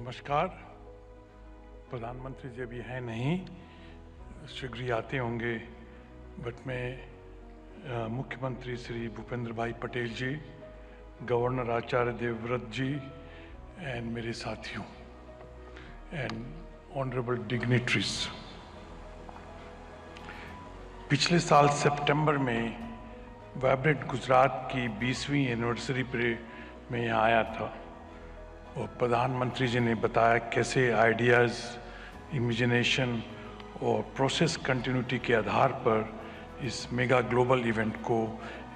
नमस्कार। प्रधानमंत्री जी अभी हैं नहीं, शीघ्र ही आते होंगे, बट मैं मुख्यमंत्री श्री भूपेंद्र भाई पटेल जी, गवर्नर आचार्य देवव्रत जी एंड मेरे साथियों एंड ऑनरेबल डिग्निटरीज, पिछले साल सितंबर में वाइब्रेंट गुजरात की 20वीं एनिवर्सरी पर मैं यहाँ आया था और प्रधानमंत्री जी ने बताया कैसे आइडियाज़, इमेजिनेशन और प्रोसेस कंटिन्यूटी के आधार पर इस मेगा ग्लोबल इवेंट को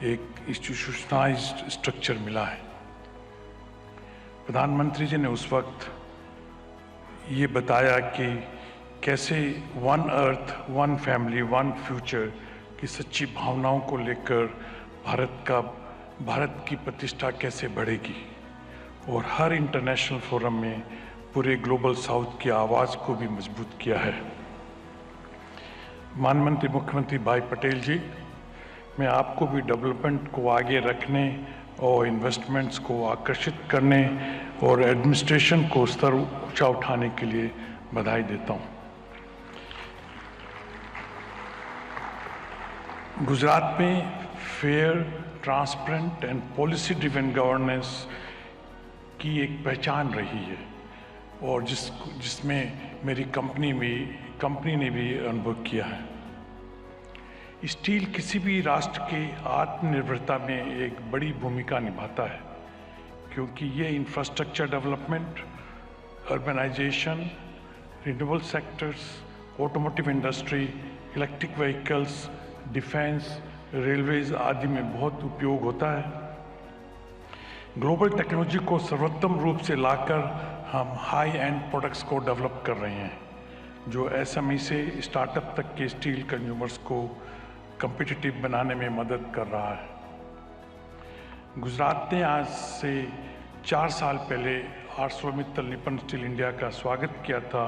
एक इंस्टीट्यूशनलाइज्ड स्ट्रक्चर मिला है। प्रधानमंत्री जी ने उस वक्त ये बताया कि कैसे one earth, one family, one future की सच्ची भावनाओं को लेकर भारत की प्रतिष्ठा कैसे बढ़ेगी और हर इंटरनेशनल फोरम में पूरे ग्लोबल साउथ की आवाज़ को भी मजबूत किया है। माननीय मुख्यमंत्री भाई पटेल जी, मैं आपको भी डेवलपमेंट को आगे रखने और इन्वेस्टमेंट्स को आकर्षित करने और एडमिनिस्ट्रेशन को स्तर ऊंचा उठाने के लिए बधाई देता हूं। गुजरात में fair, transparent and policy driven governance की एक पहचान रही है और जिसमें मेरी कंपनी ने भी अनुभव किया है। स्टील किसी भी राष्ट्र के आत्मनिर्भरता में एक बड़ी भूमिका निभाता है, क्योंकि ये infrastructure development, urbanisation, renewable sectors, automotive industry, electric vehicles, defence, railways आदि में बहुत उपयोग होता है। ग्लोबल टेक्नोलॉजी को सर्वोत्तम रूप से लाकर हम हाई एंड प्रोडक्ट्स को डेवलप कर रहे हैं, जो एसएमई से स्टार्टअप तक के स्टील कंज्यूमर्स को कम्पिटिटिव बनाने में मदद कर रहा है। गुजरात ने आज से 4 साल पहले आर्सलरमित्तल निप्पन स्टील इंडिया का स्वागत किया था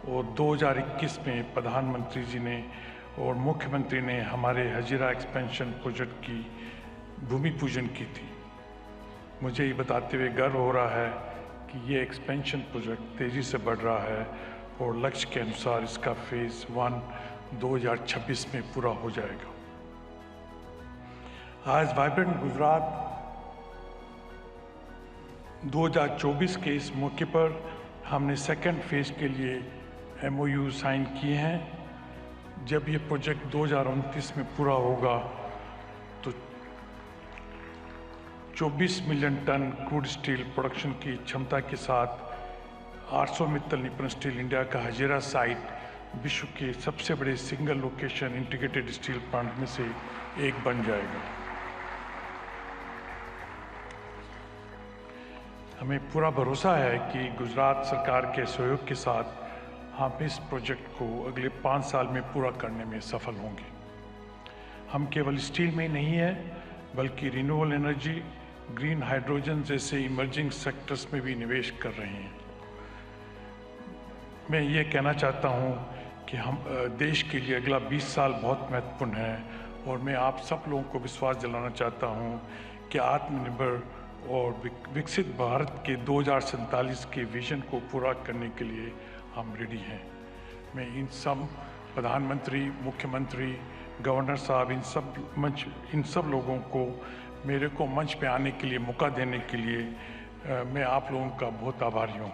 और 2021 में प्रधानमंत्री जी ने और मुख्यमंत्री ने हमारे हजीरा एक्सपेंशन प्रोजेक्ट की भूमि पूजन की थी। मुझे ये बताते हुए गर्व हो रहा है कि ये एक्सपेंशन प्रोजेक्ट तेज़ी से बढ़ रहा है और लक्ष्य के अनुसार इसका फेज़ 1 2026 में पूरा हो जाएगा। आज वाइब्रेंट गुजरात 2024 के इस मौके पर हमने सेकंड फेज के लिए MOU साइन किए हैं। जब ये प्रोजेक्ट 2029 में पूरा होगा तो 24 million tonne crude steel production की क्षमता के साथ आर्सलरमित्तल निप्पन स्टील इंडिया का हजीरा साइट विश्व के सबसे बड़े single location integrated steel plant में से एक बन जाएगा। हमें पूरा भरोसा है कि गुजरात सरकार के सहयोग के साथ हम इस प्रोजेक्ट को अगले 5 साल में पूरा करने में सफल होंगे। हम केवल स्टील में ही नहीं है, बल्कि रिन्यूएबल एनर्जी, ग्रीन हाइड्रोजन जैसे इमर्जिंग सेक्टर्स में भी निवेश कर रहे हैं। मैं ये कहना चाहता हूँ कि हम देश के लिए अगला 20 साल बहुत महत्वपूर्ण है और मैं आप सब लोगों को विश्वास दिलाना चाहता हूँ कि आत्मनिर्भर और विकसित भारत के 2047 के विजन को पूरा करने के लिए हम रेडी हैं। मैं इन सब प्रधानमंत्री, मुख्यमंत्री, गवर्नर साहब, इन सब लोगों को मेरे को मंच पे आने के लिए मौका देने के लिए मैं आप लोगों का बहुत आभारी हूँ।